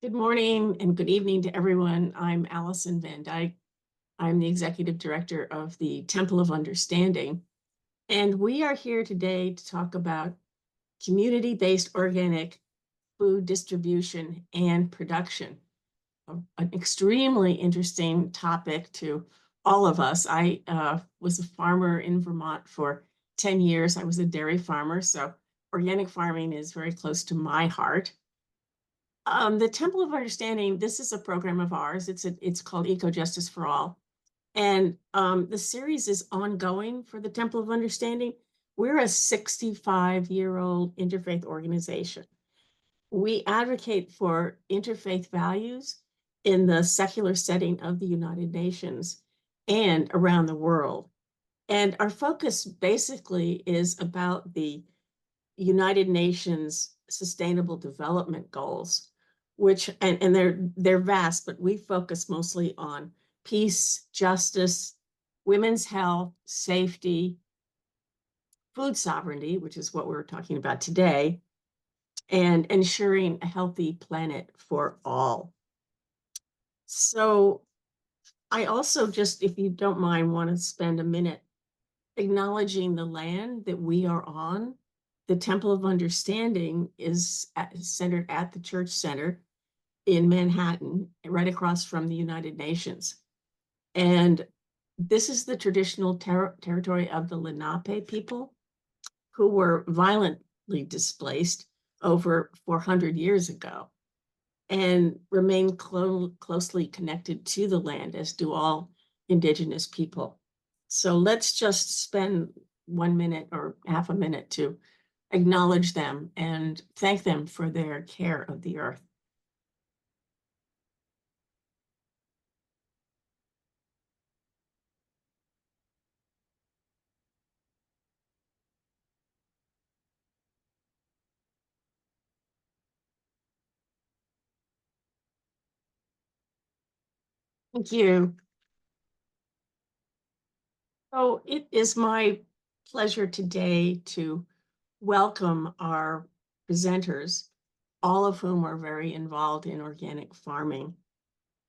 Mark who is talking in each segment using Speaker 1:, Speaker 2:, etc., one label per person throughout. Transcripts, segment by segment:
Speaker 1: Good morning and good evening to everyone. I'm Allison Van Dyke. I'm the Executive Director of the Temple of Understanding. And we are here today to talk about community-based organic food distribution and production, an extremely interesting topic to all of us. I was a farmer in Vermont for 10 years. I was a dairy farmer, so organic farming is very close to my heart. The Temple of Understanding, this is a program of ours. It's called Eco Justice for All. And the series is ongoing for the Temple of Understanding. We're a 65-year-old interfaith organization. We advocate for interfaith values in the secular setting of the United Nations and around the world. And our focus basically is about the United Nations Sustainable Development Goals, which and they're vast, but we focus mostly on peace, justice, women's health, safety, food sovereignty, which is what we're talking about today, and ensuring a healthy planet for all. So I also just, if you don't mind, want to spend a minute acknowledging the land that we are on. The Temple of Understanding is centered at the Church Center in Manhattan, right across from the United Nations. And this is the traditional territory of the Lenape people, who were violently displaced over 400 years ago and remain closely connected to the land, as do all indigenous people. So let's just spend 1 minute or half a minute to acknowledge them and thank them for their care of the earth. Thank you. So it is my pleasure today to welcome our presenters, all of whom are very involved in organic farming.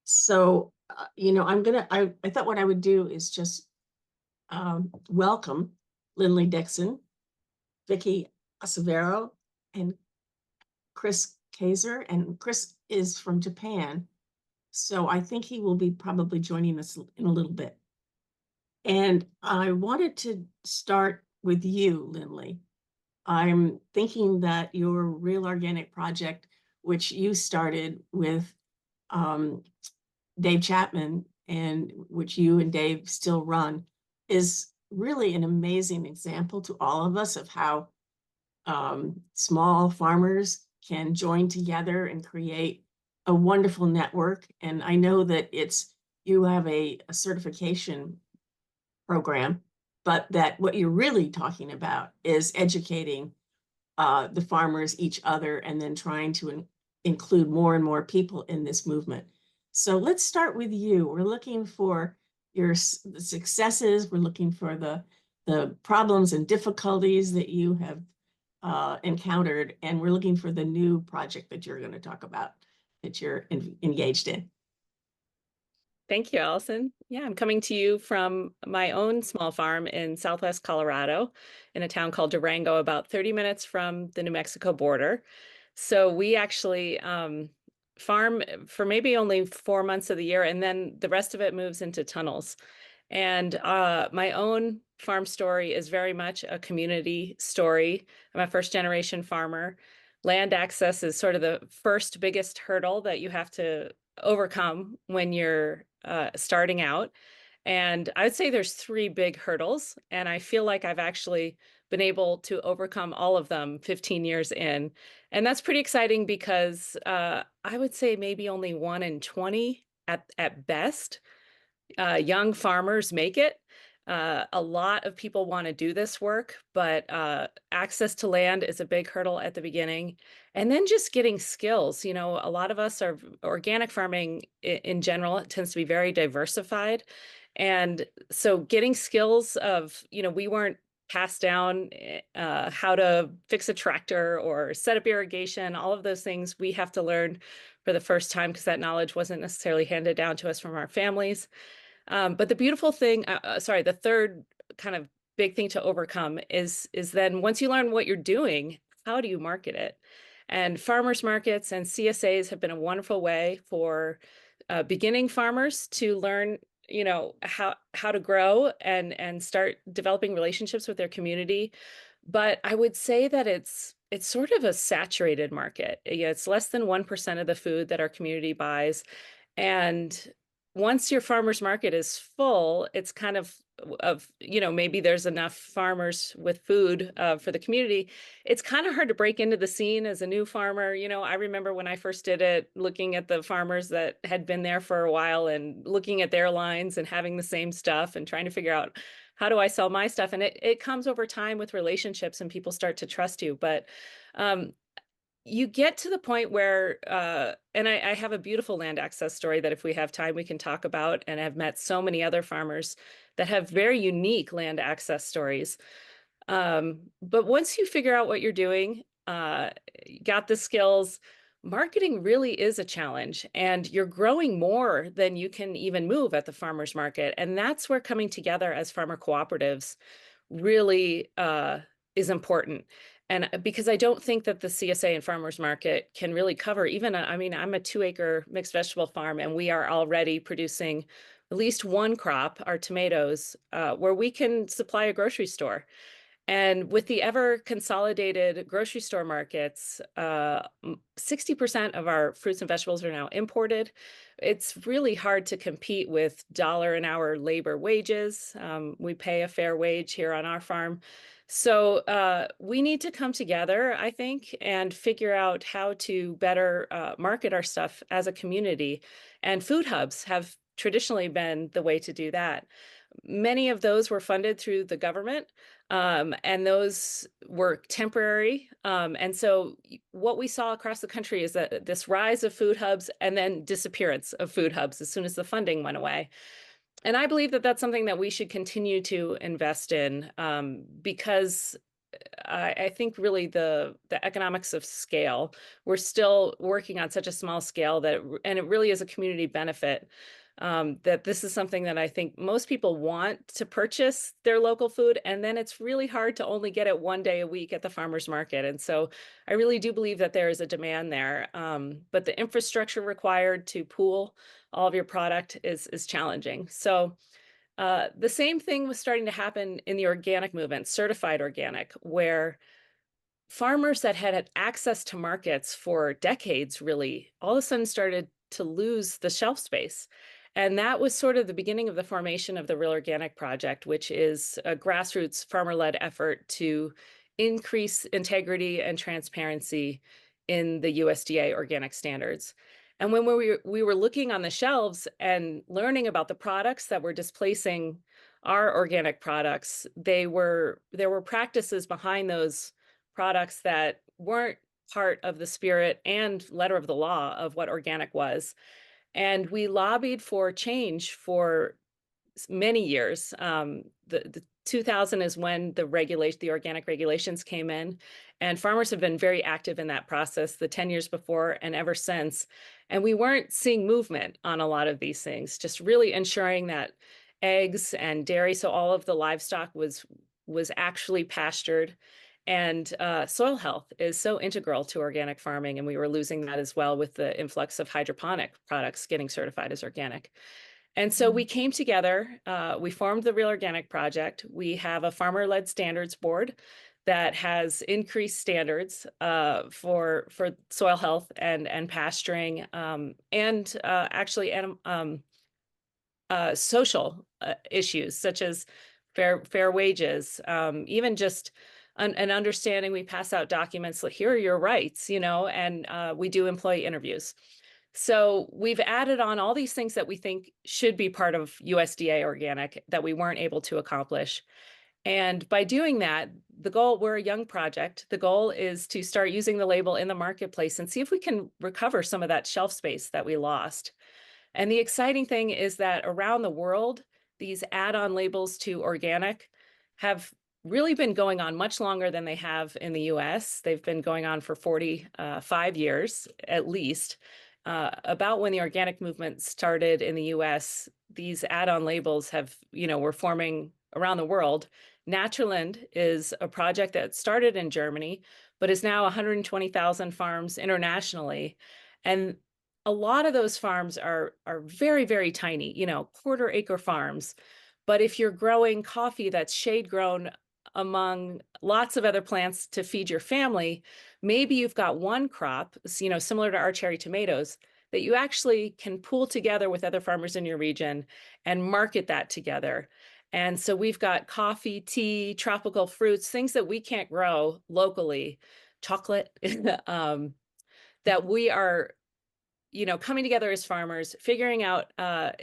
Speaker 1: So, I thought what I would do is just welcome Linley Dixon, Vicki Assevero, and Chris Kayser. And Chris is from Japan, so I think he will be probably joining us in a little bit. And I wanted to start with you, Linley. I'm thinking that your Real Organic project, which you started with Dave Chapman, and which you and Dave still run, is really an amazing example to all of us of how small farmers can join together and create a wonderful network. And I know that you have a certification program, but that what you're really talking about is educating the farmers, each other, and then trying to include more and more people in this movement. So let's start with you. We're looking for your successes. We're looking for the problems and difficulties that you have encountered, and we're looking for the new project that you're going to talk about, that you're engaged in.
Speaker 2: Thank you, Allison. Yeah, I'm coming to you from my own small farm in Southwest Colorado in a town called Durango, about 30 minutes from the New Mexico border. So we actually farm for maybe only 4 months of the year, and then the rest of it moves into tunnels. And my own farm story is very much a community story. I'm a first-generation farmer. Land access is sort of the first biggest hurdle that you have to overcome when you're starting out. And I would say there's 3 big hurdles, and I feel like I've actually been able to overcome all of them 15 years in. And that's pretty exciting because I would say maybe only 1 in 20 at best young farmers make it. A lot of people want to do this work, but access to land is a big hurdle at the beginning. And then just getting skills. You know, a lot of us are organic farming in general, it tends to be very diversified. And so getting skills of, we weren't passed down how to fix a tractor or set up irrigation, all of those things we have to learn for the first time because that knowledge wasn't necessarily handed down to us from our families. But the beautiful thing, the third kind of big thing to overcome is then once you learn what you're doing, how do you market it? And farmers markets and CSAs have been a wonderful way for beginning farmers to learn, how to grow and start developing relationships with their community. But I would say that it's sort of a saturated market. Yeah, it's less than 1% of the food that our community buys. And once your farmer's market is full, it's kind of, maybe there's enough farmers with food for the community. It's kind of hard to break into the scene as a new farmer. I remember when I first did it, looking at the farmers that had been there for a while and looking at their lines and having the same stuff and trying to figure out how do I sell my stuff? And it comes over time with relationships and people start to trust you. But um, you get to the point where, and I have a beautiful land access story that if we have time, we can talk about. And I've met so many other farmers that have very unique land access stories. But once you figure out what you're doing, got the skills, marketing really is a challenge. And you're growing more than you can even move at the farmer's market. And that's where coming together as farmer cooperatives really is important. And because I don't think that the CSA and farmers market can really cover even, I mean, I'm a 2-acre mixed vegetable farm and we are already producing at least one crop, our tomatoes, where we can supply a grocery store. And with the ever consolidated grocery store markets, 60% of our fruits and vegetables are now imported. It's really hard to compete with dollar an hour labor wages. We pay a fair wage here on our farm. So we need to come together, I think, and figure out how to better market our stuff as a community. And food hubs have traditionally been the way to do that. Many of those were funded through the government, and those were temporary. And so what we saw across the country is that this rise of food hubs and then disappearance of food hubs as soon as the funding went away. And I believe that that's something that we should continue to invest in, because I think really the economics of scale, we're still working on such a small scale and it really is a community benefit, that this is something that I think most people want to purchase their local food. And then it's really hard to only get it one day a week at the farmer's market. And so I really do believe that there is a demand there. But the infrastructure required to pool all of your product is challenging. So the same thing was starting to happen in the organic movement, certified organic, where farmers that had access to markets for decades really all of a sudden started to lose the shelf space. And that was sort of the beginning of the formation of the Real Organic Project, which is a grassroots farmer-led effort to increase integrity and transparency in the USDA organic standards. And when we were looking on the shelves and learning about the products that were displacing our organic products, there were practices behind those products that weren't part of the spirit and letter of the law of what organic was. And we lobbied for change for many years. The 2000 is when the organic regulations came in, and farmers have been very active in that process the 10 years before and ever since. And we weren't seeing movement on a lot of these things, just really ensuring that eggs and dairy, so all of the livestock was actually pastured. And soil health is so integral to organic farming, and we were losing that as well with the influx of hydroponic products getting certified as organic. And so we came together, we formed the Real Organic Project. We have a farmer-led standards board that has increased standards for soil health and pasturing, and actually social issues such as fair wages, even just an understanding. We pass out documents like, here are your rights, and we do employee interviews. So we've added on all these things that we think should be part of USDA organic that we weren't able to accomplish. And by doing that, we're a young project. The goal is to start using the label in the marketplace and see if we can recover some of that shelf space that we lost. And the exciting thing is that around the world, these add-on labels to organic have really been going on much longer than they have in the US. They've been going on for 45 years at least. about when the organic movement started in the US, these add-on labels have, were forming around the world. Naturland is a project that started in Germany, but is now 120,000 farms internationally. And a lot of those farms are very, very tiny, quarter acre farms. But if you're growing coffee that's shade grown among lots of other plants to feed your family, maybe you've got one crop, similar to our cherry tomatoes, that you actually can pool together with other farmers in your region and market that together. And so we've got coffee, tea, tropical fruits, things that we can't grow locally, chocolate, that we are, coming together as farmers, figuring out, how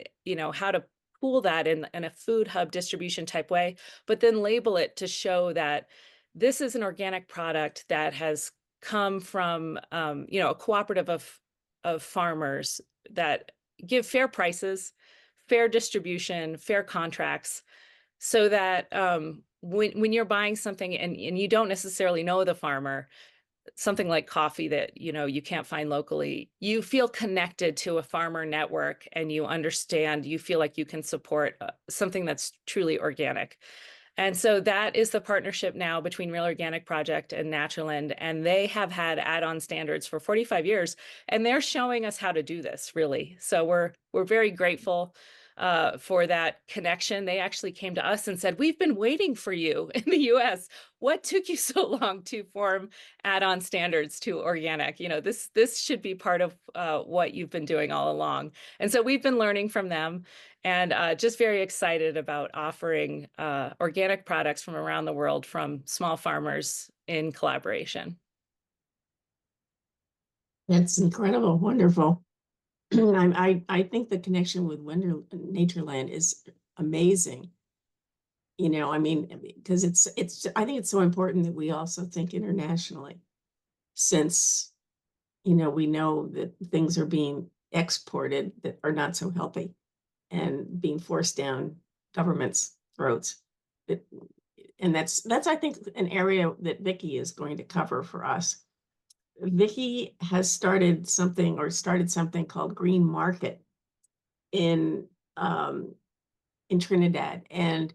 Speaker 2: to pool that in a food hub distribution type way, but then label it to show that this is an organic product that has come from, a cooperative of farmers that give fair prices, fair distribution, fair contracts, so that when you're buying something and you don't necessarily know the farmer, something like coffee that you can't find locally, you feel connected to a farmer network and you understand, you feel like you can support something that's truly organic. And so that is the partnership now between Real Organic Project and Naturland, and they have had add-on standards for 45 years, and they're showing us how to do this, really. So we're very grateful for that connection. They actually came to us and said, "We've been waiting for you in the US. What took you so long to form add-on standards to organic? This should be part of what you've been doing all along." And so we've been learning from them, and just very excited about offering organic products from around the world from small farmers in collaboration.
Speaker 1: That's incredible, wonderful. I think the connection with Natureland is amazing. I mean, because I think it's so important that we also think internationally, since, we know that things are being exported that are not so healthy and being forced down governments' throats. It, and that's, I think, an area that Vicki is going to cover for us. Vicki has started something called Green Market in Trinidad, and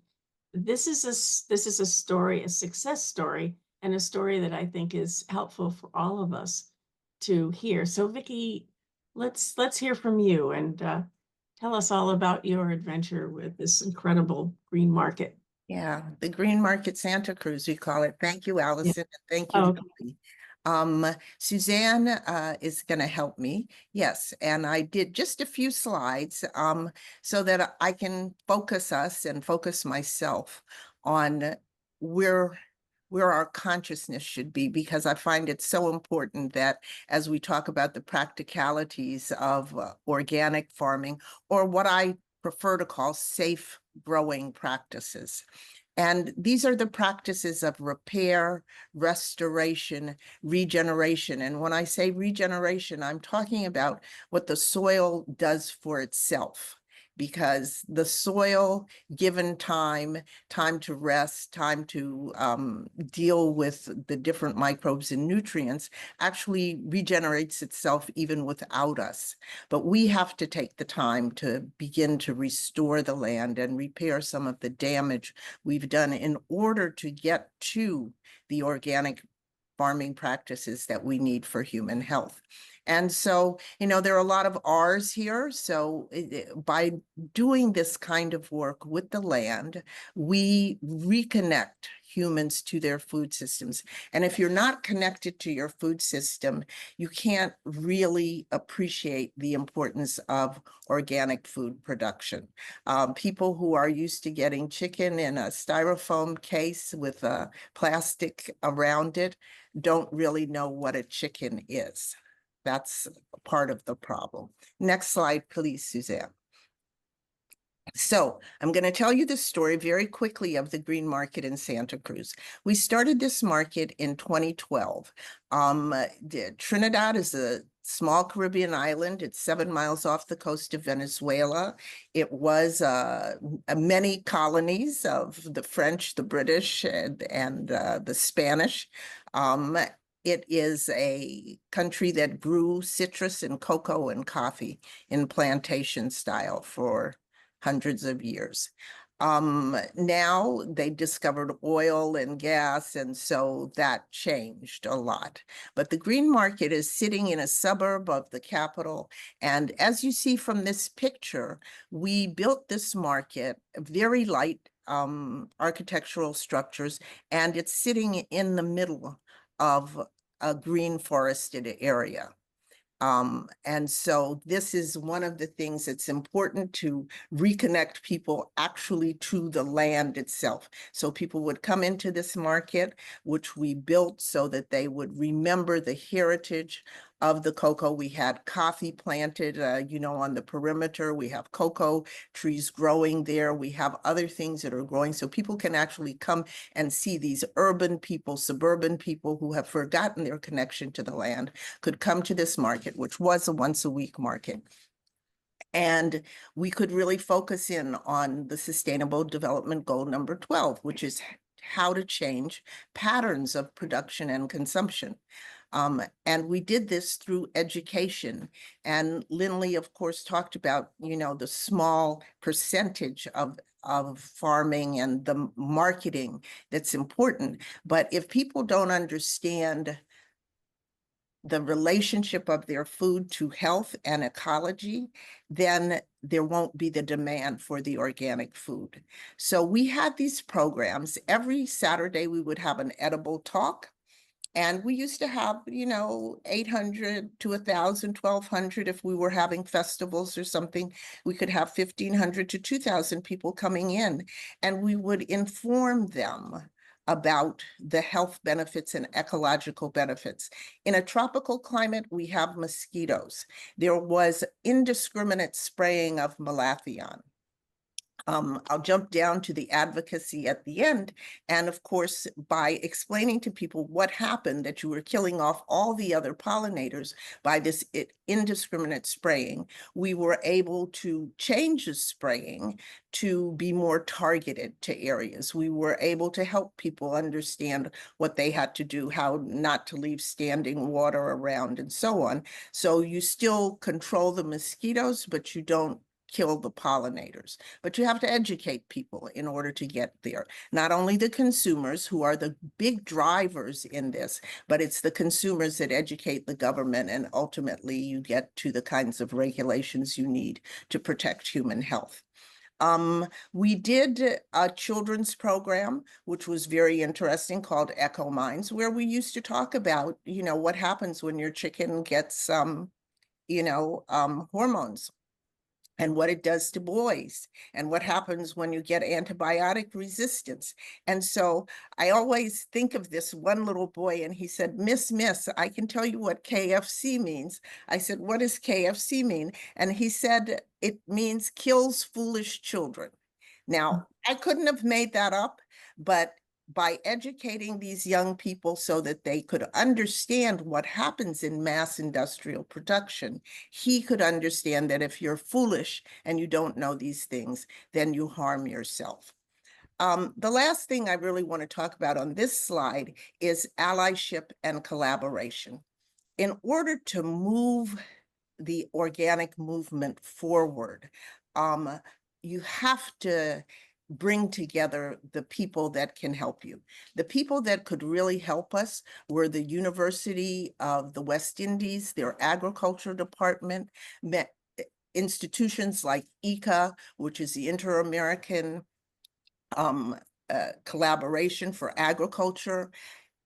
Speaker 1: this is a story, a success story, and a story that I think is helpful for all of us to hear. So, Vicki, let's hear from you and tell us all about your adventure with this incredible Green Market.
Speaker 3: Yeah, the Green Market Santa Cruz, we call it. Thank you, Allison. And thank you,
Speaker 1: Oh,
Speaker 3: Vicki. Suzanne is going to help me. Yes, and I did just a few slides so that I can focus us and focus myself on where our consciousness should be, because I find it so important that as we talk about the practicalities of organic farming, or what I prefer to call safe growing practices. And these are the practices of repair, restoration, regeneration. And when I say regeneration, I'm talking about what the soil does for itself, because the soil, given time to rest, time to deal with the different microbes and nutrients, actually regenerates itself even without us. But we have to take the time to begin to restore the land and repair some of the damage we've done in order to get to the organic farming practices that we need for human health. And so, there are a lot of R's here. So by doing this kind of work with the land, we reconnect humans to their food systems. And if you're not connected to your food system, you can't really appreciate the importance of organic food production. People who are used to getting chicken in a styrofoam case with a plastic around it don't really know what a chicken is. That's part of the problem. Next slide, please, Suzanne. So I'm going to tell you the story very quickly of the Green Market in Santa Cruz. We started this market in 2012. Trinidad is a small Caribbean island. It's 7 miles off the coast of Venezuela. It was many colonies of the French, the British, and the Spanish. it is a country that grew citrus and cocoa and coffee in plantation style for hundreds of years. Now they discovered oil and gas, and so that changed a lot. But the green market is sitting in a suburb of the capital. And as you see from this picture, we built this market, very light architectural structures, and it's sitting in the middle of a green forested area. And so this is one of the things that's important to reconnect people actually to the land itself. So people would come into this market, which we built so that they would remember the heritage of the cocoa. We had coffee planted, on the perimeter. We have cocoa trees growing there. We have other things that are growing. So people can actually come and see these urban people, suburban people who have forgotten their connection to the land could come to this market, which was a once-a-week market. And we could really focus in on the Sustainable Development Goal number 12, which is how to change patterns of production and consumption. And we did this through education. And Linley, of course, talked about, the small percentage of farming and the marketing that's important. But if people don't understand the relationship of their food to health and ecology, then there won't be the demand for the organic food. So we had these programs. Every Saturday we would have an edible talk. And we used to have, 800 to 1,000, 1,200. If we were having festivals or something, we could have 1,500 to 2,000 people coming in. And we would inform them about the health benefits and ecological benefits. In a tropical climate, we have mosquitoes. There was indiscriminate spraying of malathion. I'll jump down to the advocacy at the end. And of course, by explaining to people what happened, that you were killing off all the other pollinators by this indiscriminate spraying, we were able to change the spraying to be more targeted to areas. We were able to help people understand what they had to do, how not to leave standing water around, and so on. So you still control the mosquitoes, but you don't kill the pollinators. But you have to educate people in order to get there. Not only the consumers, who are the big drivers in this, but it's the consumers that educate the government, and ultimately you get to the kinds of regulations you need to protect human health. We did a children's program, which was very interesting, called Echo Minds, where we used to talk about, what happens when your chicken gets, hormones, and what it does to boys, and what happens when you get antibiotic resistance. And so I always think of this one little boy, and he said, Miss, I can tell you what KFC means. I said, what does KFC mean? And he said, it means kills foolish children. Now, I couldn't have made that up, but by educating these young people so that they could understand what happens in mass industrial production, he could understand that if you're foolish and you don't know these things, then you harm yourself. The last thing I really want to talk about on this slide is allyship and collaboration. In order to move the organic movement forward, you have to bring together the people that can help you. The people that could really help us were the University of the West Indies, their agriculture department, institutions like ICA, which is the Inter-American Collaboration for Agriculture.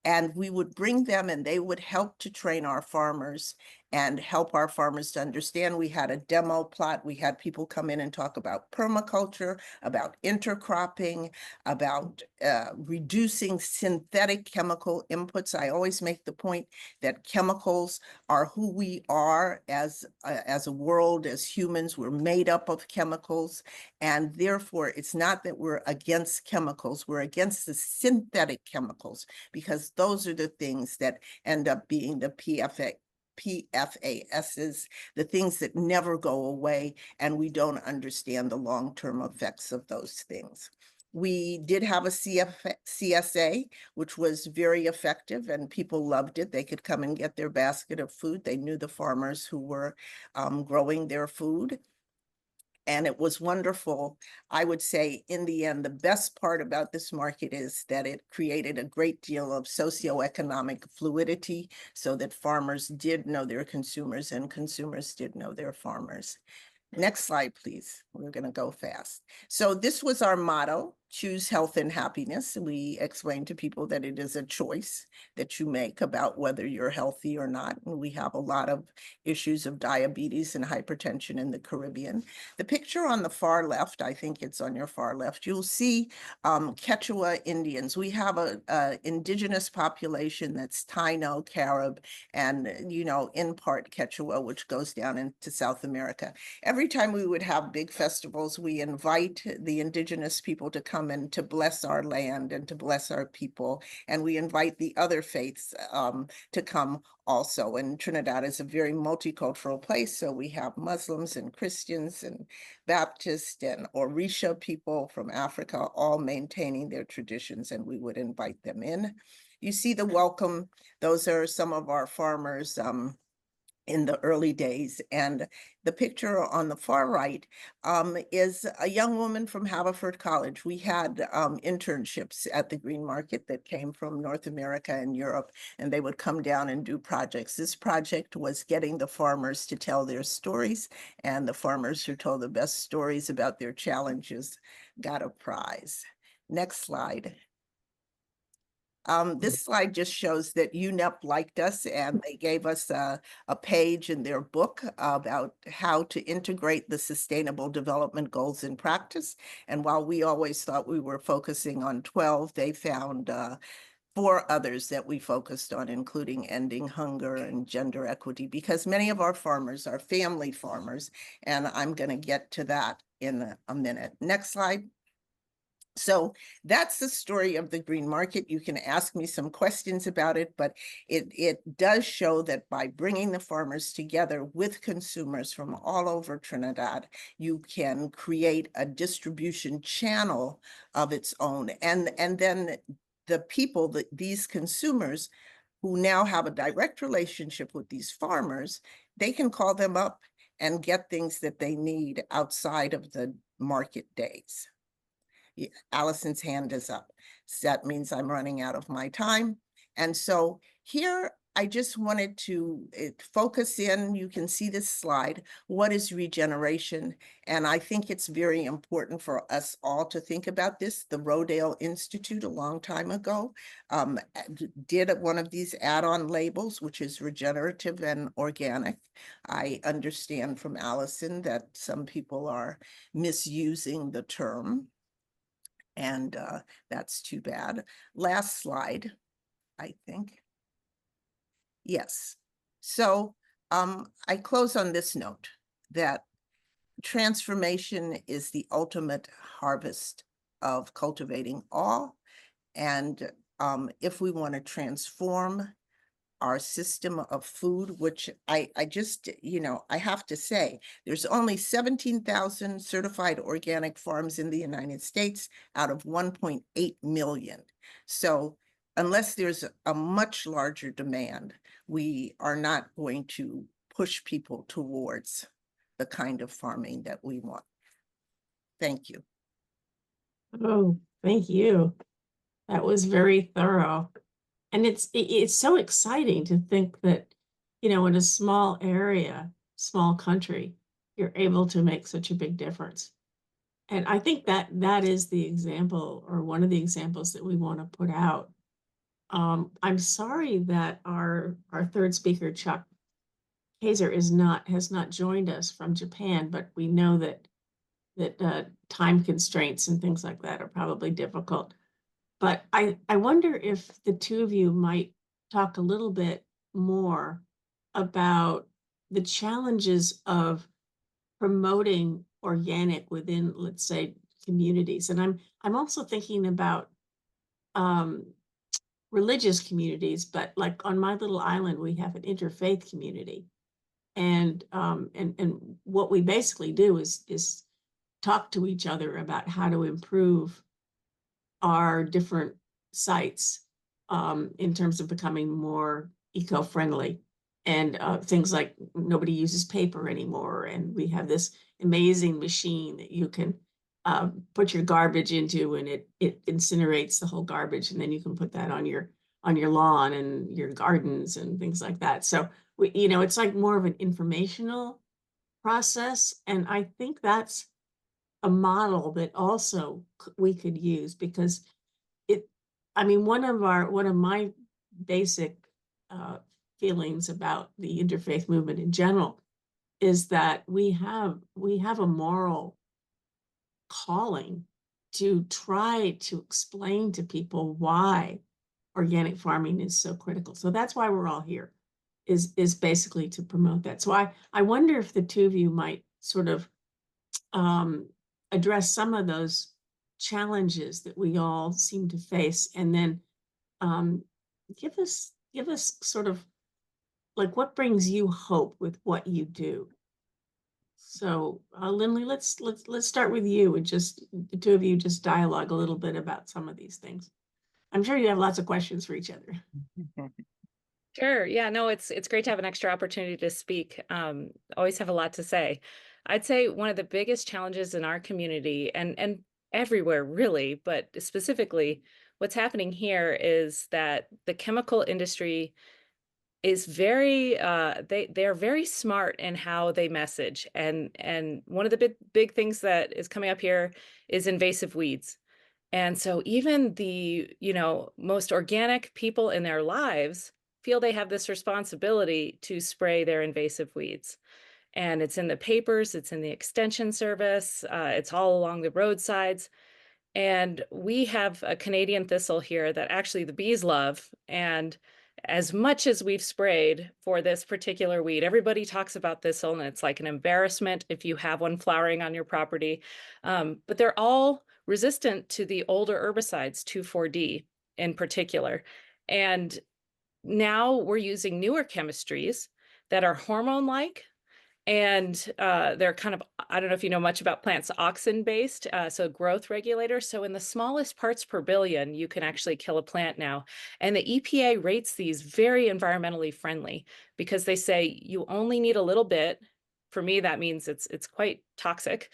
Speaker 3: And we would bring them, and they would help to train our farmers and help our farmers to understand. We had a demo plot. We had people come in and talk about permaculture, about intercropping, about reducing synthetic chemical inputs. I always make the point that chemicals are who we are as a world, as humans. We're made up of chemicals. And therefore, it's not that we're against chemicals. We're against the synthetic chemicals, because those are the things that end up being the PFASs, the things that never go away, and we don't understand the long-term effects of those things. We did have a CSA, which was very effective, and people loved it. They could come and get their basket of food. They knew the farmers who were growing their food. And it was wonderful. I would say in the end, the best part about this market is that it created a great deal of socioeconomic fluidity so that farmers did know their consumers and consumers did know their farmers. Next slide, please. We're going to go fast. So this was our motto, choose health and happiness. We explain to people that it is a choice that you make about whether you're healthy or not. And we have a lot of issues of diabetes and hypertension in the Caribbean. The picture on the far left, I think it's on your far left, you'll see Quechua Indians. We have a indigenous population that's Taino, Carib, and, you know, in part Quechua, which goes down into South America. Every time we would have big festivals, we invite the indigenous people to come and to bless our land and to bless our people. And we invite the other faiths to come also. And Trinidad is a very multicultural place. So we have Muslims and Christians and Baptist and Orisha people from Africa, all maintaining their traditions, and we would invite them in. You see the welcome. Those are some of our farmers in the early days. And the picture on the far right is a young woman from Haverford College. We had internships at the Green Market that came from North America and Europe, and they would come down and do projects. This project was getting the farmers to tell their stories, and the farmers who told the best stories about their challenges got a prize. Next slide. This slide just shows that UNEP liked us, and they gave us a page in their book about how to integrate the Sustainable Development Goals in practice. And while we always thought we were focusing on 12, they found 4 others that we focused on, including ending hunger and gender equity, because many of our farmers are family farmers, and I'm going to get to that in a minute. Next slide. So that's the story of the Green Market. You can ask me some questions about it, but it does show that by bringing the farmers together with consumers from all over Trinidad, you can create a distribution channel of its own. And then the people, these consumers who now have a direct relationship with these farmers, they can call them up and get things that they need outside of the market days. Allison's hand is up. So that means I'm running out of my time. And so here, I just wanted to focus in. You can see this slide. What is regeneration? And I think it's very important for us all to think about this. The Rodale Institute a long time ago did one of these add-on labels, which is regenerative and organic. I understand from Allison that some people are misusing the term. And that's too bad. Last slide, I think. Yes. So I close on this note that transformation is the ultimate harvest of cultivating awe. And if we want to transform our system of food, which I just, you know, I have to say, there's only 17,000 certified organic farms in the United States out of 1.8 million. So unless there's a much larger demand, we are not going to push people towards the kind of farming that we want. Thank you.
Speaker 1: Oh, thank you. That was very thorough. And it's so exciting to think that, you know, in a small area, small country, you're able to make such a big difference. And I think that that is the example, or one of the examples, that we want to put out. I'm sorry that our third speaker, Chuck Kayser, has not joined us from Japan, but we know that time constraints and things like that are probably difficult. But I wonder if the two of you might talk a little bit more about the challenges of promoting organic within, let's say, communities. And I'm also thinking about religious communities, but like on my little island, we have an interfaith community. And what we basically do is talk to each other about how to improve our different sites in terms of becoming more eco-friendly. And things like nobody uses paper anymore. And we have this amazing machine that you can put your garbage into, and it incinerates the whole garbage. And then you can put that on your lawn and your gardens and things like that. So it's like more of an informational process. And I think that's a model that also we could use, because one of my basic feelings about the interfaith movement in general is that we have a moral calling to try to explain to people why organic farming is so critical. So that's why we're all here, is basically to promote that. So I wonder if the two of you might sort of address some of those challenges that we all seem to face, and then give us sort of like what brings you hope with what you do. So Linley, let's start with you, and just the two of you just dialogue a little bit about some of these things. I'm sure you have lots of questions for each other.
Speaker 2: Sure. Yeah, no, it's great to have an extra opportunity to speak. Always have a lot to say. I'd say one of the biggest challenges in our community and everywhere really, but specifically what's happening here is that the chemical industry is very they're very smart in how they message. And one of the big things that is coming up here is invasive weeds. And so even the, most organic people in their lives feel they have this responsibility to spray their invasive weeds. And it's in the papers, it's in the extension service, it's all along the roadsides. And we have a Canadian thistle here that actually the bees love. And as much as we've sprayed for this particular weed, everybody talks about thistle, and it's like an embarrassment if you have one flowering on your property. But they're all resistant to the older herbicides, 2,4-D in particular. And now we're using newer chemistries that are hormone-like, and they're kind of, I don't know if you know much about plants, auxin-based, so growth regulators. So in the smallest parts per billion, you can actually kill a plant now. And the EPA rates these very environmentally friendly because they say you only need a little bit. For me, that means it's quite toxic.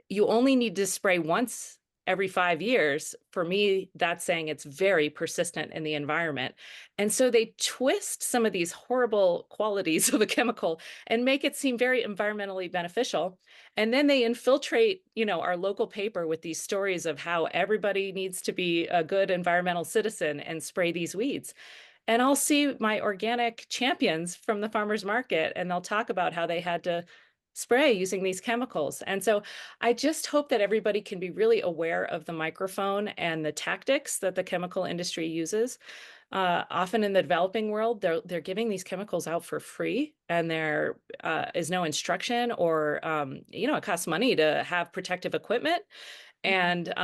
Speaker 2: You only need to spray once every 5 years. For me, that's saying it's very persistent in the environment. And so they twist some of these horrible qualities of a chemical and make it seem very environmentally beneficial. And then they infiltrate, our local paper with these stories of how everybody needs to be a good environmental citizen and spray these weeds. And I'll see my organic champions from the farmers market, and they'll talk about how they had to spray using these chemicals. And so I just hope that everybody can be really aware of the microphone and the tactics that the chemical industry uses. Often in the developing world, they're giving these chemicals out for free, and there is no instruction, or it costs money to have protective equipment. And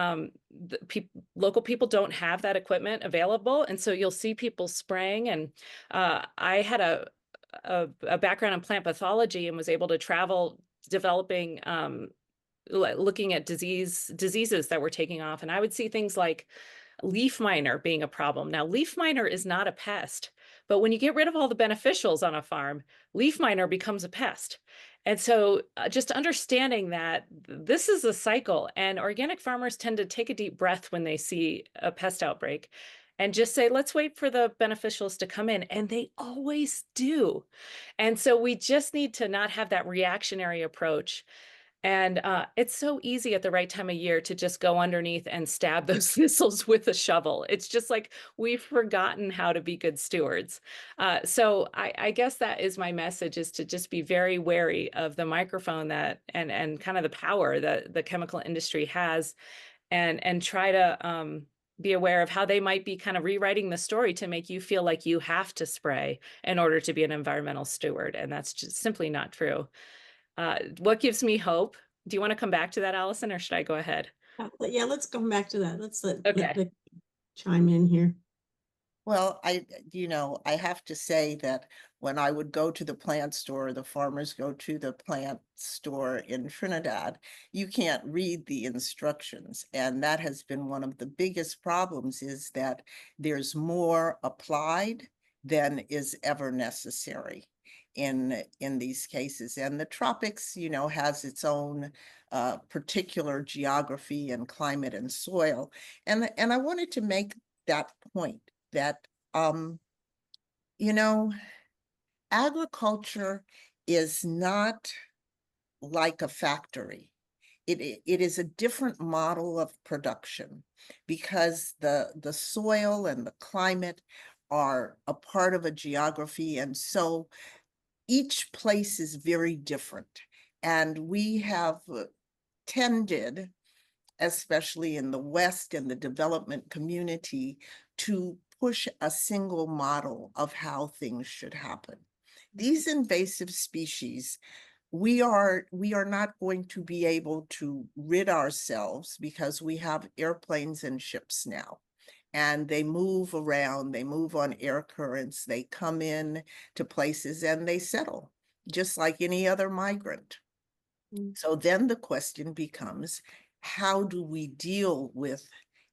Speaker 2: local people don't have that equipment available. And so you'll see people spraying. And I had a background in plant pathology and was able to travel developing, looking at diseases that were taking off. And I would see things like leaf miner being a problem. Now, leaf miner is not a pest, but when you get rid of all the beneficials on a farm, leaf miner becomes a pest. And so just understanding that this is a cycle, and organic farmers tend to take a deep breath when they see a pest outbreak and just say, let's wait for the beneficials to come in. And they always do. And so we just need to not have that reactionary approach. And it's so easy at the right time of year to just go underneath and stab those thistles with a shovel. It's just like we've forgotten how to be good stewards. So I guess that is my message, is to just be very wary of the microphone that and kind of the power that the chemical industry has, and try to be aware of how they might be kind of rewriting the story to make you feel like you have to spray in order to be an environmental steward. And that's just simply not true. What gives me hope? Do you want to come back to that, Allison, or should I go ahead?
Speaker 1: Yeah, let's come back to that. Let's let
Speaker 2: Okay.
Speaker 1: Vicki chime in here.
Speaker 3: Well, I have to say that when I would go to the plant store, the farmers go to the plant store in Trinidad, you can't read the instructions. And that has been one of the biggest problems, is that there's more applied than is ever necessary in these cases. And the tropics, has its own particular geography and climate and soil. And I wanted to make that point that, um, you know, agriculture is not like a factory. It is a different model of production, because the soil and the climate are a part of a geography. And so each place is very different. And we have tended, especially in the West and the development community, to push a single model of how things should happen. These invasive species, we are not going to be able to rid ourselves, because we have airplanes and ships now. And they move around, they move on air currents, they come in to places and they settle, just like any other migrant. So then the question becomes, how do we deal with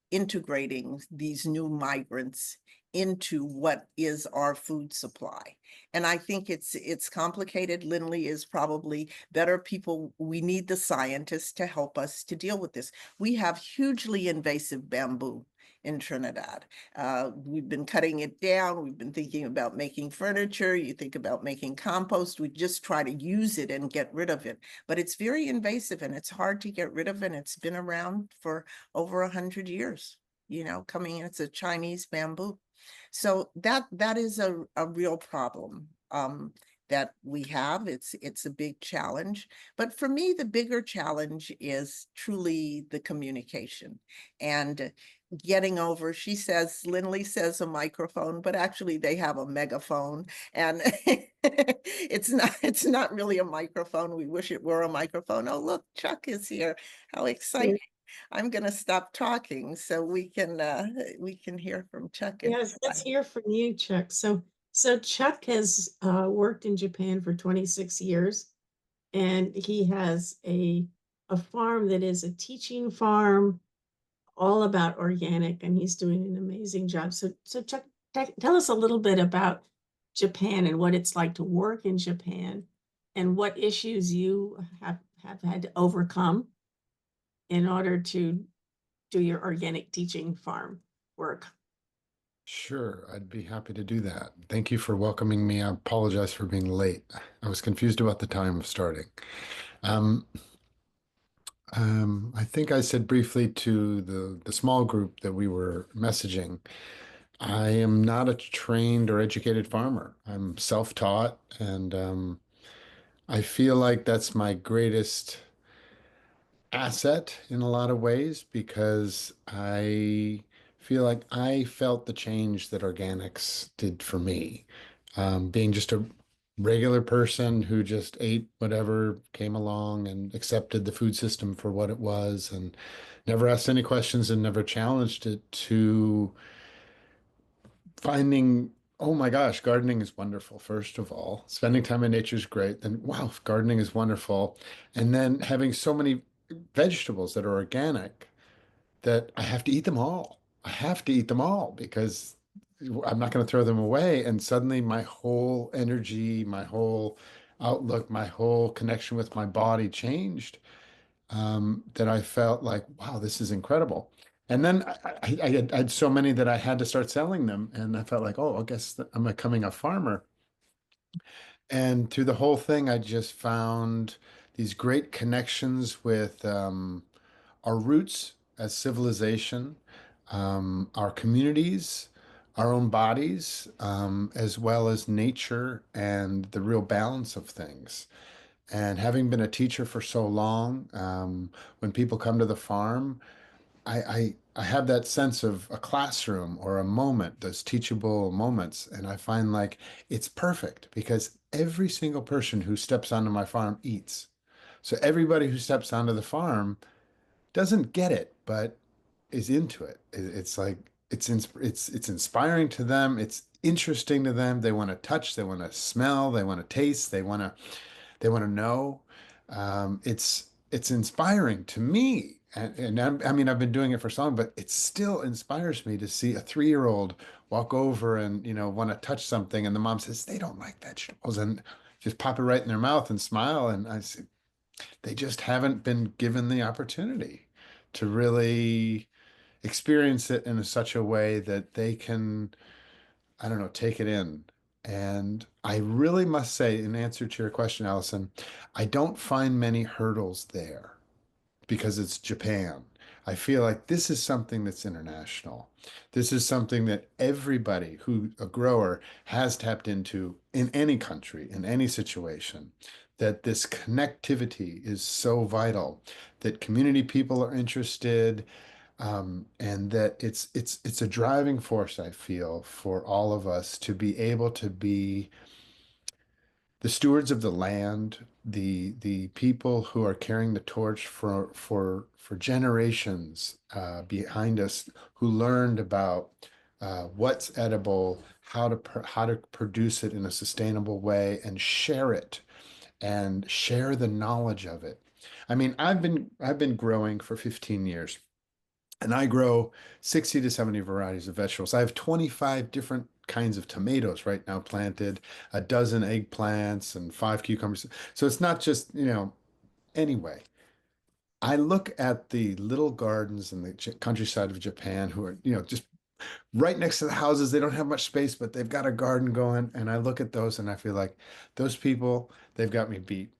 Speaker 3: integrating these new migrants into what is our food supply? And I think it's complicated. Linley is probably better people. We need the scientists to help us to deal with this. We have hugely invasive bamboo in Trinidad. We've been cutting it down. We've been thinking about making furniture. You think about making compost. We just try to use it and get rid of it. But it's very invasive and it's hard to get rid of, and it's been around for over 100 years, coming in. It's a Chinese bamboo. So that is a real problem that we have. It's a big challenge. But for me, the bigger challenge is truly the communication and getting over, Linley says a microphone, but actually they have a megaphone, and it's not really a microphone. We wish it were a microphone. Oh, look, Chuck is here. How exciting. I'm going to stop talking so we can hear from Chuck.
Speaker 1: Yes, let's hear from you, Chuck. So Chuck has worked in Japan for 26 years, and he has a farm that is a teaching farm, all about organic, and he's doing an amazing job. So Chuck, tell us a little bit about Japan and what it's like to work in Japan, and what issues you have had to overcome in order to do your organic teaching farm work.
Speaker 4: Sure, I'd be happy to do that. Thank you for welcoming me. I apologize for being late. I was confused about the time of starting. Um, I think I said briefly to the small group that we were messaging, I am not a trained or educated farmer. I'm self-taught, and I feel like that's my greatest asset in a lot of ways, because I feel like I felt the change that organics did for me. Being just a regular person who just ate whatever came along and accepted the food system for what it was, and never asked any questions and never challenged it, to finding, oh my gosh, gardening is wonderful. First of all, spending time in nature is great. Then, wow, gardening is wonderful. And then having so many vegetables that are organic that I have to eat them all. I have to eat them all, because I'm not going to throw them away. And suddenly my whole energy, my whole outlook, my whole connection with my body changed. That I felt like, wow, this is incredible. And then I had so many that I had to start selling them. And I felt like, oh, I guess I'm becoming a farmer. And through the whole thing, I just found these great connections with our roots as civilization, our communities, our own bodies, as well as nature and the real balance of things. And having been a teacher for so long, when people come to the farm, I have that sense of a classroom or a moment, those teachable moments. And I find like it's perfect, because every single person who steps onto my farm eats. So everybody who steps onto the farm doesn't get it, but is into it. It's like it's inspiring to them. It's interesting to them. They want to touch, they want to smell, they want to taste, they want to know. It's inspiring to me. I mean, I've been doing it for so long, but it still inspires me to see a 3-year-old walk over and, want to touch something. And the mom says, they don't like vegetables, and just pop it right in their mouth and smile. And I say, they just haven't been given the opportunity to really experience it in such a way that they can, I don't know, take it in. And I really must say, in answer to your question, Allison, I don't find many hurdles there because it's Japan. I feel like this is something that's international. This is something that everybody who a grower has tapped into in any country, in any situation. That this connectivity is so vital, that community people are interested, and that it's a driving force, I feel, for all of us to be able to be the stewards of the land, the people who are carrying the torch for generations behind us, who learned about what's edible, how to produce it in a sustainable way, and share the knowledge of it. I mean, I've been growing for 15 years. And I grow 60 to 70 varieties of vegetables. I have 25 different kinds of tomatoes right now planted, a dozen eggplants, and 5 cucumbers. So it's not just, anyway. I look at the little gardens in the countryside of Japan who are, just right next to the houses. They don't have much space, but they've got a garden going. And I look at those and I feel like those people, they've got me beat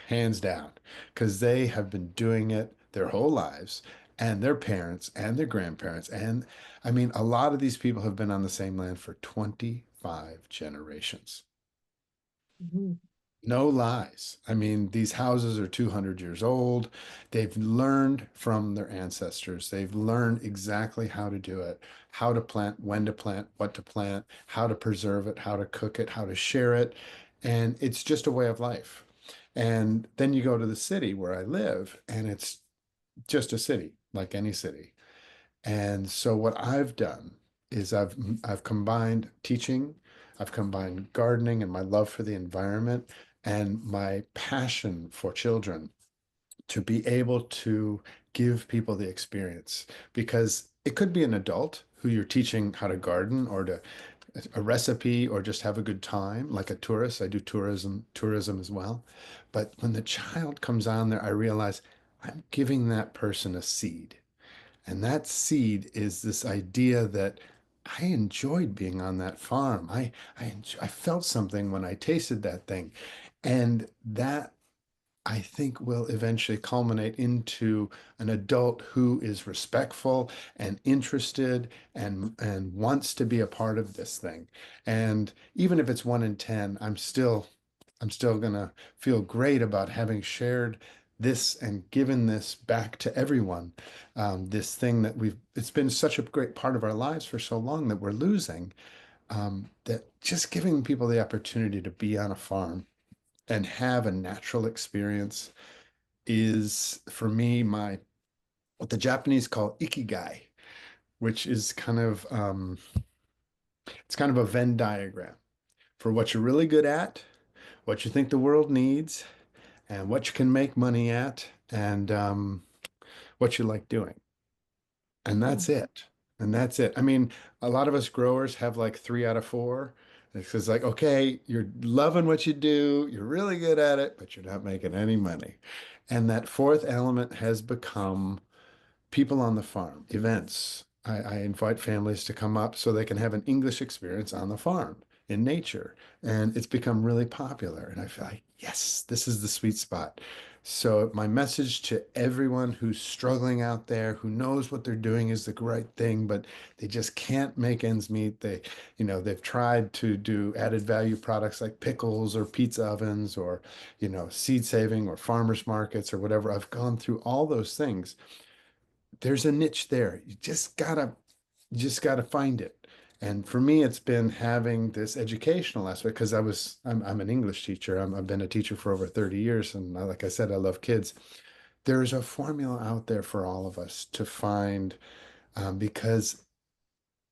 Speaker 4: hands down, because they have been doing it their whole lives, and their parents and their grandparents. And I mean, a lot of these people have been on the same land for 25 generations.
Speaker 1: Mhm.
Speaker 4: No lies. I mean, these houses are 200 years old. They've learned from their ancestors. They've learned exactly how to do it, how to plant, when to plant, what to plant, how to preserve it, how to cook it, how to share it. And it's just a way of life. And then you go to the city where I live, and it's just a city, like any city. And so what I've done is I've combined teaching, I've combined gardening and my love for the environment and my passion for children to be able to give people the experience, because it could be an adult who you're teaching how to garden or to a recipe or just have a good time, like a tourist. I do tourism as well. But when the child comes on there, I realize I'm giving that person a seed. And that seed is this idea that I enjoyed being on that farm. I felt something when I tasted that thing. And that, I think, will eventually culminate into an adult who is respectful and interested and wants to be a part of this thing. And even if it's 1 in 10, I'm still gonna feel great about having shared this and given this back to everyone. This thing that it's been such a great part of our lives for so long that we're losing. That just giving people the opportunity to be on a farm and have a natural experience is, for me, my what the Japanese call ikigai, which is kind of a Venn diagram for what you're really good at, what you think the world needs, and what you can make money at, and what you like doing. And that's it. And that's it. I mean, a lot of us growers have like 3 out of 4. It's like, okay, you're loving what you do, you're really good at it, but you're not making any money. And that fourth element has become people on the farm, events. I invite families to come up so they can have an English experience on the farm in nature. And it's become really popular. And I feel like, yes, this is the sweet spot. So my message to everyone who's struggling out there, who knows what they're doing is the right thing, but they just can't make ends meet. They've tried to do added value products like pickles or pizza ovens or, seed saving or farmers markets or whatever. I've gone through all those things. There's a niche there. You just gotta find it. And for me, it's been having this educational aspect, because I'm an English teacher. I've been a teacher for over 30 years. And like I said, I love kids. There's a formula out there for all of us to find, because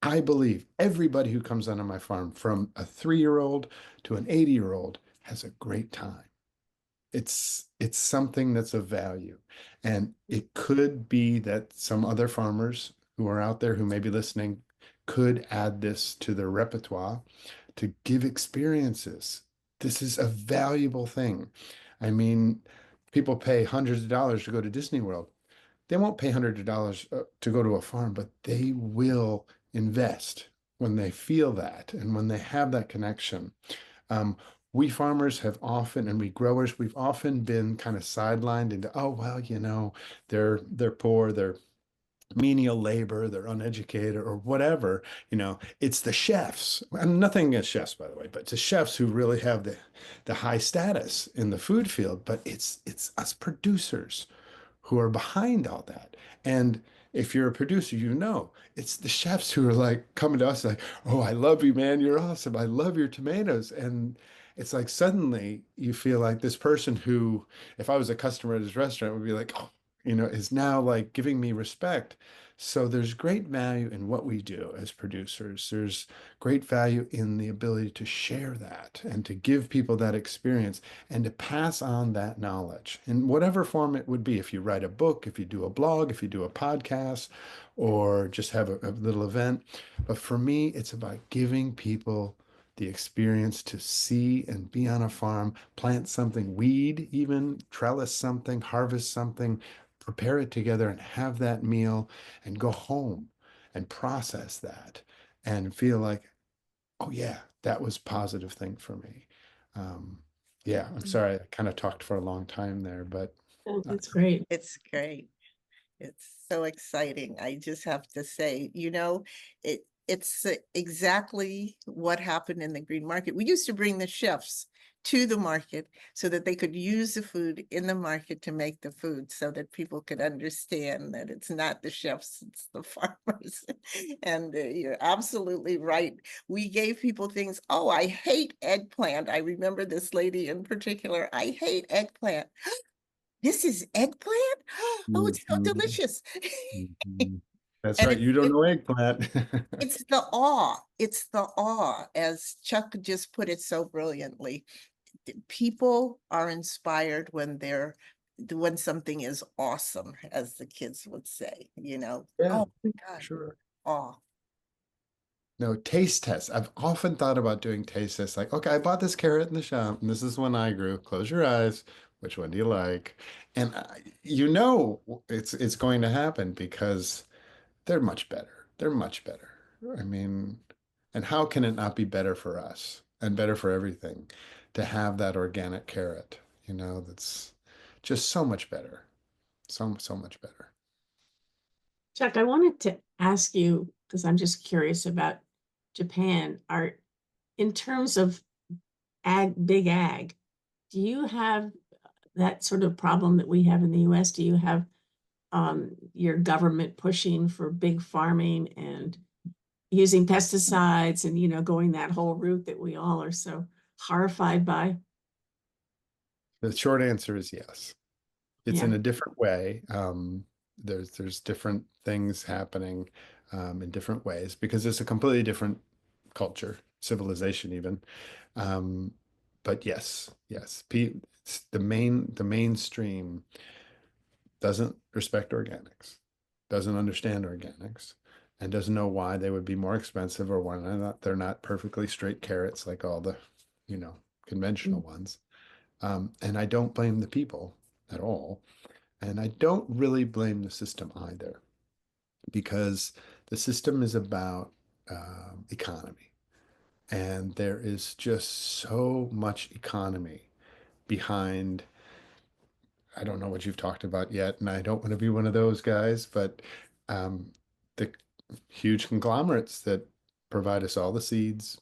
Speaker 4: I believe everybody who comes onto my farm, from a 3-year-old to an 80-year-old, has a great time. It's something that's of value. And it could be that some other farmers who are out there who may be listening could add this to their repertoire to give experiences. This is a valuable thing. I mean, people pay hundreds of dollars to go to Disney World. They won't pay hundreds of dollars to go to a farm, but they will invest when they feel that and when they have that connection. Um, we farmers have often, and we growers, we've often been kind of sidelined into, oh, well, they're poor, they're menial labor, they're uneducated or whatever. It's the chefs, and nothing against chefs, by the way, but it's the chefs who really have the high status in the food field. But it's us producers who are behind all that. And if you're a producer, it's the chefs who are like coming to us like, oh, I love you, man. You're awesome. I love your tomatoes. And it's like suddenly you feel like this person who, if I was a customer at his restaurant, would be like, oh, is now like giving me respect. So there's great value in what we do as producers. There's great value in the ability to share that and to give people that experience and to pass on that knowledge in whatever form it would be. If you write a book, if you do a blog, if you do a podcast, or just have a little event. But for me, it's about giving people the experience to see and be on a farm, plant something, weed, even trellis something, harvest something, prepare it together and have that meal and go home and process that and feel like, oh yeah, that was a positive thing for me. Um, yeah, I'm sorry, I kind of talked for a long time there, but
Speaker 1: Oh, that's great.
Speaker 3: It's great. It's so exciting. I just have to say, it's exactly what happened in the green market. We used to bring the chefs to the market so that they could use the food in the market to make the food so that people could understand that it's not the chefs, it's the farmers. And you're absolutely right. We gave people things. Oh, I hate eggplant. I remember this lady in particular. I hate eggplant. This is eggplant? Oh, it's so
Speaker 4: Mhm,
Speaker 3: delicious.
Speaker 4: mhm. That's
Speaker 3: And
Speaker 4: right. You don't know eggplant.
Speaker 3: it's the awe. It's the awe, as Chuck just put it so brilliantly. People are inspired when something is awesome, as the kids would say.
Speaker 4: Yeah,
Speaker 3: Oh my God,
Speaker 4: sure.
Speaker 3: awe.
Speaker 4: No, taste tests. I've often thought about doing taste tests. Like, okay, I bought this carrot in the shop, and this is one I grew. Close your eyes. Which one do you like? And it's going to happen because they're much better. They're much better. I mean, and how can it not be better for us and better for everything to have that organic carrot? That's just so much better. So much better.
Speaker 1: Chuck, I wanted to ask you, because I'm just curious about Japan, in terms of big ag, do you have that sort of problem that we have in the US? Do you have your government pushing for big farming and using pesticides and, going that whole route that we all are so horrified by?
Speaker 4: The short answer is yes. It's
Speaker 1: Yeah.
Speaker 4: in a different way. There's different things happening in different ways because it's a completely different culture, civilization even. Um, but yes, it's the mainstream doesn't respect organics, doesn't understand organics, and doesn't know why they would be more expensive or why they're not perfectly straight carrots like all the, conventional ones. And I don't blame the people at all. And I don't really blame the system either, because the system is about economy. And there is just so much economy behind. I don't know what you've talked about yet, and I don't want to be one of those guys, but um, the huge conglomerates that provide us all the seeds,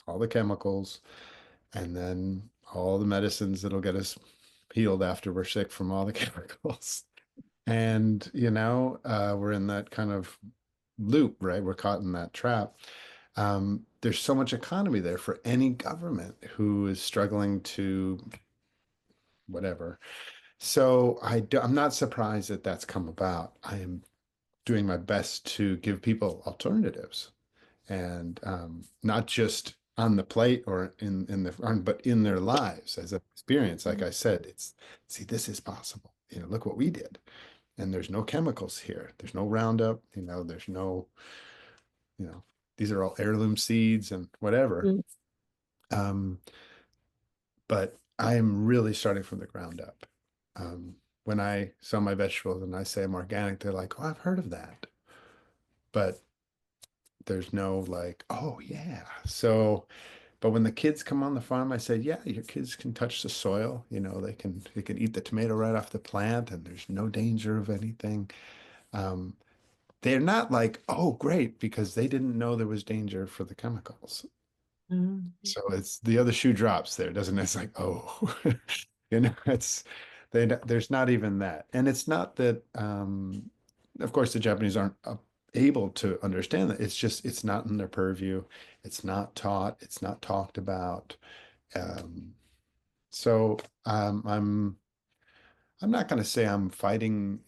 Speaker 4: all the chemicals, and then all the medicines that'll get us healed after we're sick from all the chemicals. And, we're in that kind of loop, right? We're caught in that trap. There's so much economy there for any government who is struggling to whatever. So I'm not surprised that that's come about. I am doing my best to give people alternatives. and not just on the plate or in the farm, but in their lives as an experience. Like I said, it's, see, this is possible. You know, look what we did. And there's no chemicals here. There's no Roundup, you know, there's no, you know, these are all heirloom seeds and whatever.
Speaker 1: Mm.
Speaker 4: But I'm really starting from the ground up. When I sell my vegetables and I say I'm organic, they're like, oh, I've heard of that. But there's no like, oh yeah. So, but when the kids come on the farm, I say, yeah, your kids can touch the soil. You know, they can eat the tomato right off the plant, and there's no danger of anything. Um, they're not like, oh, great, because they didn't know there was danger for the chemicals.
Speaker 1: Mm.
Speaker 4: So it's the other shoe drops there, doesn't it? It's like, oh, you know, there's not even that. And it's not that, of course, the Japanese aren't able to understand that. It's just, it's not in their purview. It's not taught. It's not talked about. Um, so I'm not going to say I'm fighting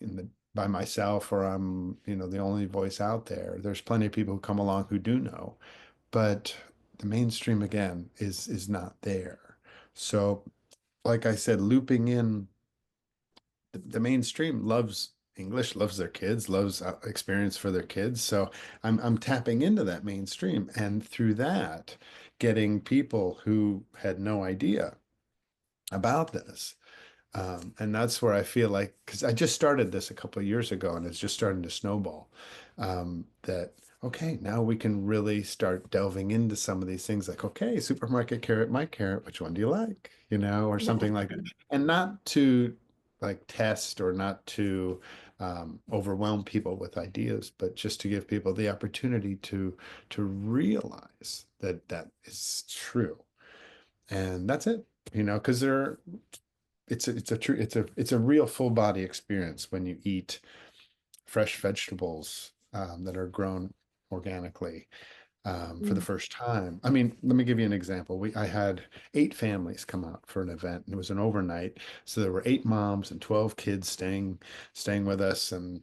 Speaker 4: by myself, or I'm, you know, the only voice out there. There's plenty of people who come along who do know, but the mainstream again is not there. So, like I said, looping in the mainstream loves English, loves their kids, loves experience for their kids. So I'm tapping into that mainstream, and through that, getting people who had no idea about this. And that's where I feel like, because I just started this a couple of years ago and it's just starting to snowball, that, okay, now we can really start delving into some of these things like, okay, supermarket carrot, my carrot, which one do you like? You know, or something like that. And not to like test or not to overwhelm people with ideas, but just to give people the opportunity to realize that that is true. And that's it, you know, because it's a real full body experience when you eat fresh vegetables that are grown organically for the
Speaker 1: Mm.
Speaker 4: first time. I mean, let me give you an example. I had 8 families come out for an event, and it was an overnight. So there were 8 moms and 12 kids staying with us, and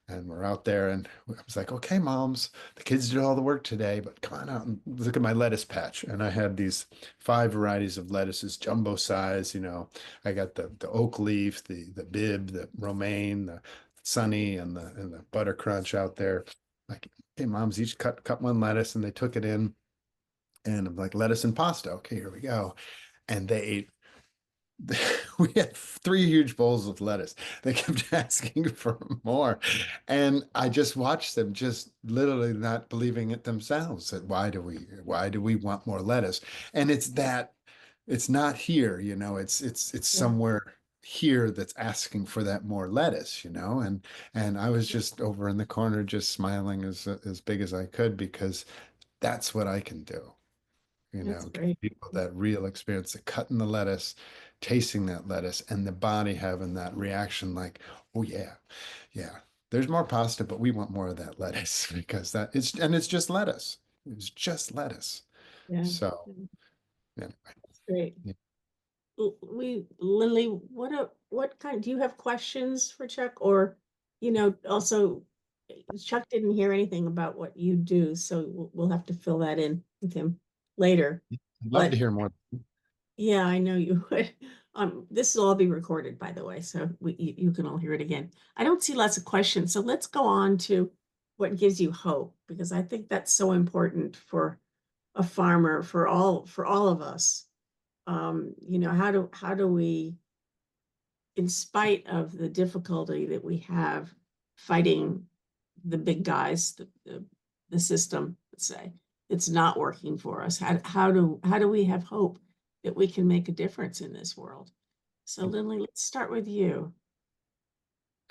Speaker 4: we're out there, and I was like, okay, moms, the kids did all the work today, but come on out and look at my lettuce patch. And I had these 5 varieties of lettuces, jumbo size. You know, I got the oak leaf, the bib, the romaine, the sunny, and the butter crunch out there. Like, hey, moms each cut one lettuce, and they took it in, and I'm like, lettuce and pasta. Okay, here we go. And they ate. We had 3 huge bowls of lettuce. They kept asking for more, and I just watched them, just literally not believing it themselves. That why do we want more lettuce? And it's not here, you know. It's
Speaker 1: Yeah.
Speaker 4: somewhere here that's asking for that more lettuce, you know. And I was just over in the corner, just smiling as big as I could, because that's what I can do. You
Speaker 1: That's
Speaker 4: know, give
Speaker 1: great.
Speaker 4: people that real experience of cutting the lettuce, tasting that lettuce, and the body having that reaction like, oh yeah, yeah, there's more pasta, but we want more of that lettuce because it's just lettuce. It's just lettuce.
Speaker 1: Yeah.
Speaker 4: So
Speaker 1: Yeah,
Speaker 4: anyway,
Speaker 1: that's great.
Speaker 4: yeah.
Speaker 1: Linley, what kind, do you have questions for Chuck? Or, you know, also Chuck didn't hear anything about what you do, so we'll have to fill that in with him later.
Speaker 4: I'd love to
Speaker 1: But
Speaker 4: hear more.
Speaker 1: yeah, I know you would. This will all be recorded, by the way, so you can all hear it again. I don't see lots of questions, so let's go on to what gives you hope, because I think that's so important for a farmer, for all of us. You know, how do we, in spite of the difficulty that we have fighting the big guys, the system, let's say, it's not working for us. How do we have hope that we can make a difference in this world? So Lindley, let's start with you.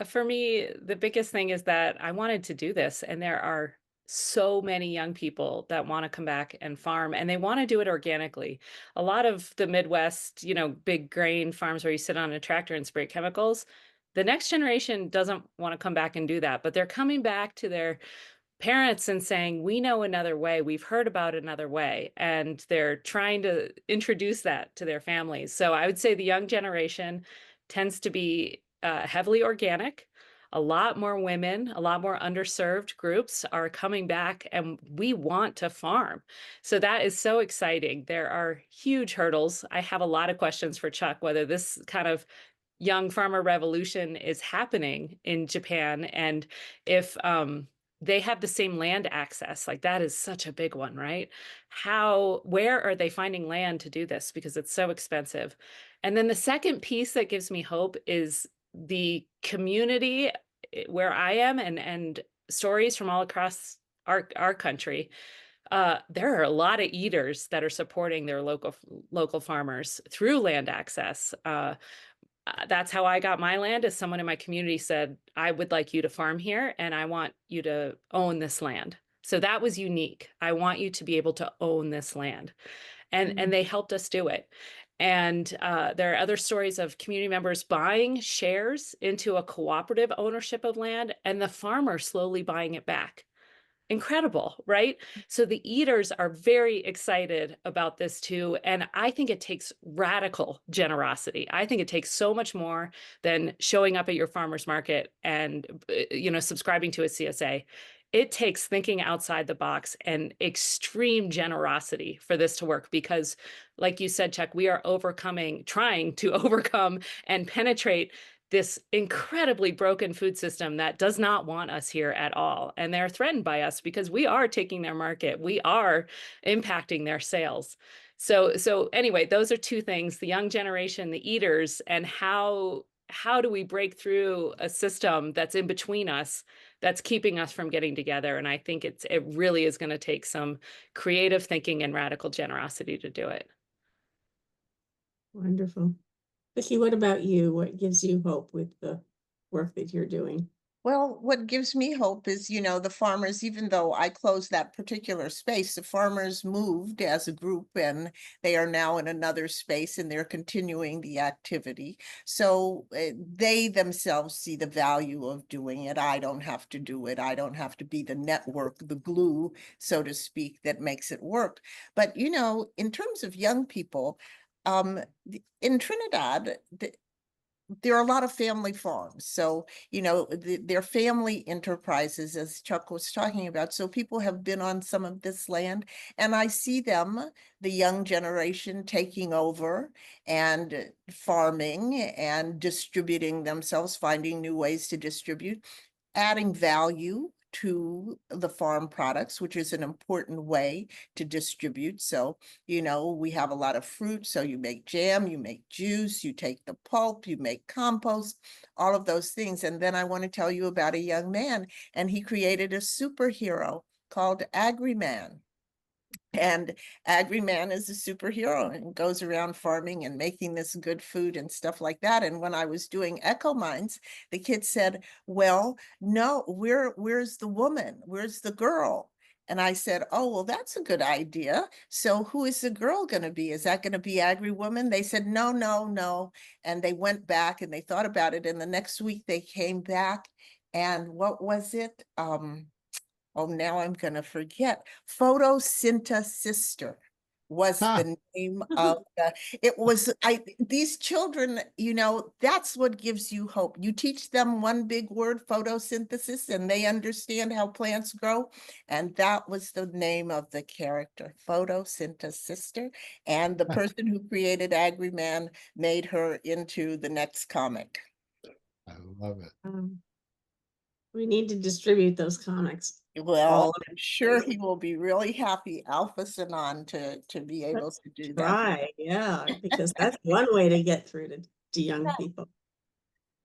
Speaker 2: For me, the biggest thing is that I wanted to do this, and there are so many young people that want to come back and farm, and they want to do it organically. A lot of the Midwest, you know, big grain farms where you sit on a tractor and spray chemicals, the next generation doesn't want to come back and do that, but they're coming back to their parents and saying, we know another way, we've heard about another way, and they're trying to introduce that to their families. So I would say the young generation tends to be heavily organic. A lot more women, a lot more underserved groups are coming back, and we want to farm. So that is so exciting. There are huge hurdles. I have a lot of questions for Chuck, whether this kind of young farmer revolution is happening in Japan, and if they have the same land access. Like, that is such a big one, right? Where are they finding land to do this? Because it's so expensive. And then the second piece that gives me hope is the community where I am, and stories from all across our country. There are a lot of eaters that are supporting their local farmers through land access. That's how I got my land, as someone in my community said, I would like you to farm here and I want you to own this land. So that was unique. I want you to be able to own this land. And they helped us do it. And there are other stories of community members buying shares into a cooperative ownership of land and the farmer slowly buying it back. Incredible, right? So the eaters are very excited about this too. And I think it takes radical generosity. I think it takes so much more than showing up at your farmer's market and, subscribing to a CSA. It takes thinking outside the box and extreme generosity for this to work, because like you said, Chuck, we are trying to overcome and penetrate this incredibly broken food system that does not want us here at all. And they're threatened by us because we are taking their market. We are impacting their sales. So anyway, those are two things: the young generation, the eaters, and how do we break through a system that's in between us, that's keeping us from getting together. And I think it really is going to take some creative thinking and radical generosity to do it.
Speaker 1: Wonderful. Vicki, what about you? What gives you hope with the work that you're doing?
Speaker 3: Well, what gives me hope is, the farmers, even though I closed that particular space, the farmers moved as a group and they are now in another space and they're continuing the activity. So they themselves see the value of doing it. I don't have to do it. I don't have to be the network, the glue, so to speak, that makes it work. But, in terms of young people, in Trinidad, there are a lot of family farms. So, they're family enterprises, as Chuck was talking about. So people have been on some of this land, and I see them, the young generation, taking over and farming and distributing themselves, finding new ways to distribute, adding value to the farm products, which is an important way to distribute. So, we have a lot of fruit. So you make jam, you make juice, you take the pulp, you make compost, all of those things. And then I want to tell you about a young man, and he created a superhero called Agri-Man. And Agri-Man is a superhero and goes around farming and making this good food and stuff like that. And when I was doing Echo Mines, the kid said, well, no, where's the woman? Where's the girl? And I said, oh, well, that's a good idea. So who is the girl going to be? Is that going to be Agri-Woman? They said, no, no, no. And they went back and they thought about it. And the next week they came back. And what was it? Oh, now I'm going to forget. Photosynthesister was the name of these children, that's what gives you hope. You teach them one big word, photosynthesis, and they understand how plants grow. And that was the name of the character, Photosynthesister. And the person who created Agri-Man made her into the next comic.
Speaker 4: I love it.
Speaker 1: We need to distribute those comics.
Speaker 3: Well, I'm sure he will be really happy, Alpha Sanan, to be able to do that.
Speaker 1: Right, yeah, because that's one way to get through to young people.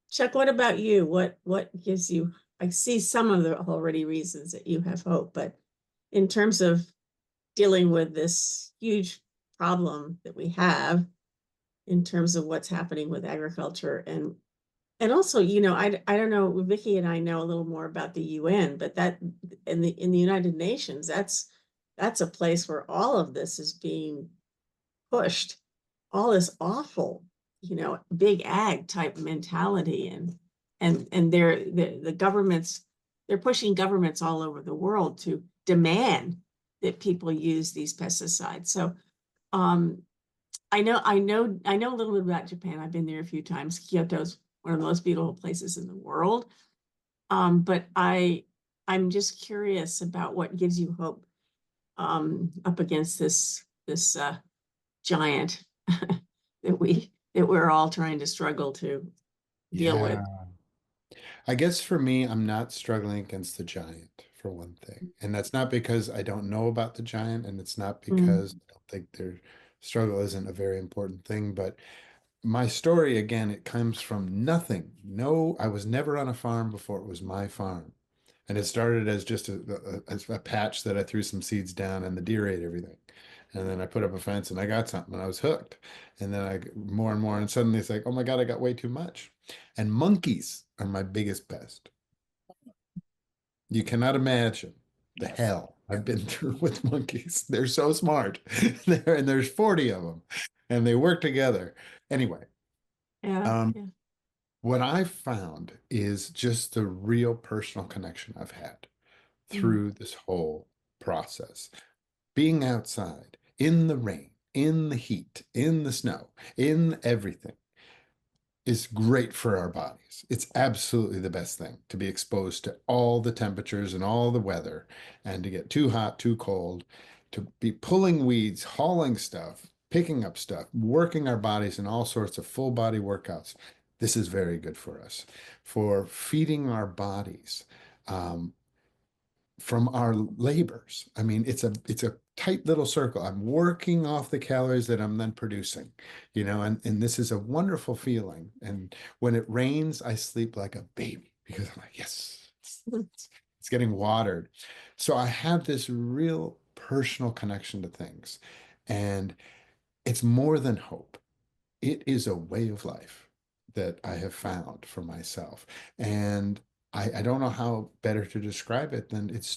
Speaker 1: Chuck, what about you? What gives you, I see some of the already reasons that you have hope, but in terms of dealing with this huge problem that we have in terms of what's happening with agriculture, and also, I don't know, Vicki and I know a little more about the UN, but that in the United Nations, that's a place where all of this is being pushed, all this awful, big ag type mentality, and the governments, they're pushing governments all over the world to demand that people use these pesticides. So I know a little bit about Japan. I've been there a few times. Kyoto's one of the most beautiful places in the world. But I'm just curious about what gives you hope up against this giant that we're all trying to struggle to deal with.
Speaker 4: Yeah. I guess for me, I'm not struggling against the giant for one thing. And that's not because I don't know about the giant, and it's not
Speaker 1: Mm,
Speaker 4: because I don't think their struggle isn't a very important thing, but my story, again, it comes from nothing. No, I was never on a farm before it was my farm. And it started as just a patch that I threw some seeds down and the deer ate everything. And then I put up a fence and I got something and I was hooked. And then more and more, and suddenly it's like, oh my God, I got way too much. And monkeys are my biggest pest. You cannot imagine the hell I've been through with monkeys. They're so smart. And there's 40 of them and they work together. Anyway,
Speaker 1: yeah,
Speaker 4: um,
Speaker 1: yeah.
Speaker 4: what I've found is just the real personal connection I've had
Speaker 1: Mm,
Speaker 4: through this whole process. Being outside in the rain, in the heat, in the snow, in everything is great for our bodies. It's absolutely the best thing to be exposed to all the temperatures and all the weather and to get too hot, too cold, to be pulling weeds, hauling stuff, picking up stuff, working our bodies in all sorts of full body workouts. This is very good for us, for feeding our bodies. From our labors. I mean, it's a tight little circle. I'm working off the calories that I'm then producing, and this is a wonderful feeling. And when it rains, I sleep like a baby because I'm like, yes, it's getting watered. So I have this real personal connection to things. And it's more than hope. It is a way of life that I have found for myself. And I don't know how better to describe it than it's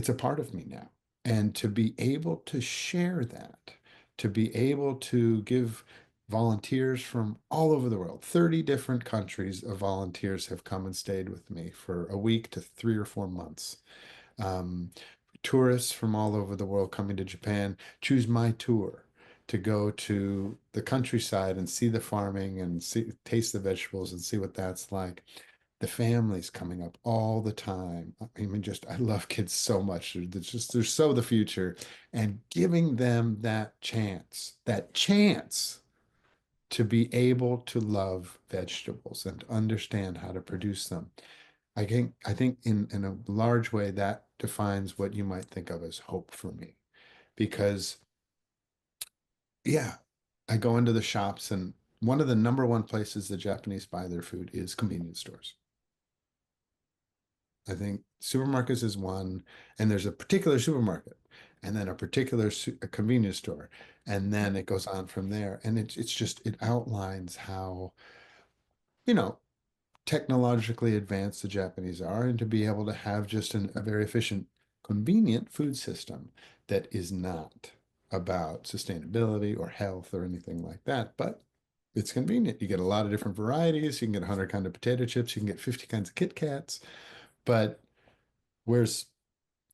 Speaker 4: a part of me now. And to be able to share that, to be able to give volunteers from all over the world, 30 different countries of volunteers have come and stayed with me for a week to 3 or 4 months. Um, Tourists from all over the world coming to Japan choose my tour to go to the countryside and see the farming and taste the vegetables and see what that's like. The families coming up all the time. I mean, I love kids so much. They're so the future, and giving them that chance to be able to love vegetables and to understand how to produce them. I think in a large way that defines what you might think of as hope for me. Because yeah, I go into the shops and one of the number one places the Japanese buy their food is convenience stores. I think supermarkets is one, and there's a particular supermarket, and then a particular a convenience store, and then it goes on from there. And it outlines how, you know, technologically advanced the Japanese are, and to be able to have just a very efficient, convenient food system that is not about sustainability or health or anything like that, but it's convenient. You get a lot of different varieties. You can get 100 kind of potato chips. You can get 50 kinds of Kit Kats. But where's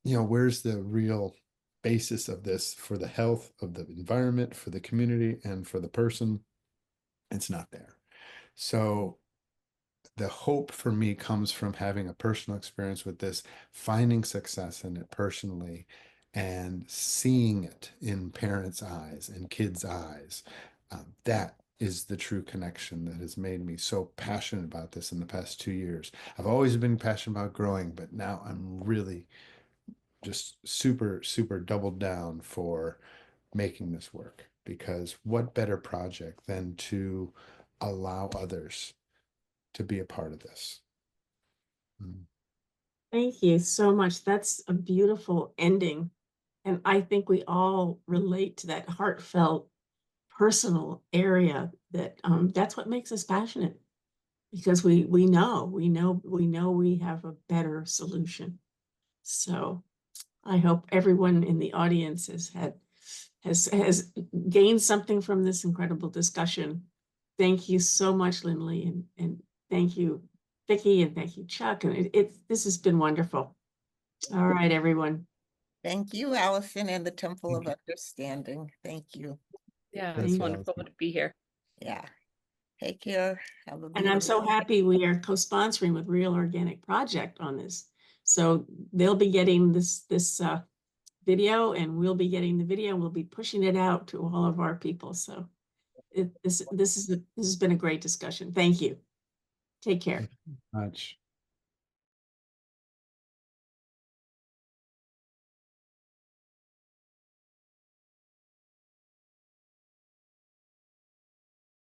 Speaker 4: where's the real basis of this for the health of the environment, for the community, and for the person? It's not there. So the hope for me comes from having a personal experience with this, finding success in it personally, and seeing it in parents' eyes and kids' eyes. That is the true connection that has made me so passionate about this in the past 2 years. I've always been passionate about growing, but now I'm really just super, super doubled down for making this work. Because what better project than to allow others to be a part of this? Mm.
Speaker 1: Thank you so much. That's a beautiful ending. And I think we all relate to that heartfelt, personal area that's what makes us passionate because we know we have a better solution. So I hope everyone in the audience has gained something from this incredible discussion. Thank you so much, Linley, and thank you, Vicki, and thank you, Chuck. And this has been wonderful. All right, everyone.
Speaker 3: Thank you, Allison, and the Temple
Speaker 4: Thank
Speaker 3: of
Speaker 4: you.
Speaker 3: Understanding. Thank you.
Speaker 2: Yeah,
Speaker 4: Thank
Speaker 2: it's
Speaker 4: you,
Speaker 2: wonderful
Speaker 4: Allison.
Speaker 2: to be here.
Speaker 3: Yeah. Take care. Have a
Speaker 1: And I'm so
Speaker 3: beautiful.
Speaker 1: happy we are co-sponsoring with Real Organic Project on this. So they'll be getting this video, and we'll be getting the video, and we'll be pushing it out to all of our people. So this has been a great discussion. Thank you. Take care.
Speaker 4: Much.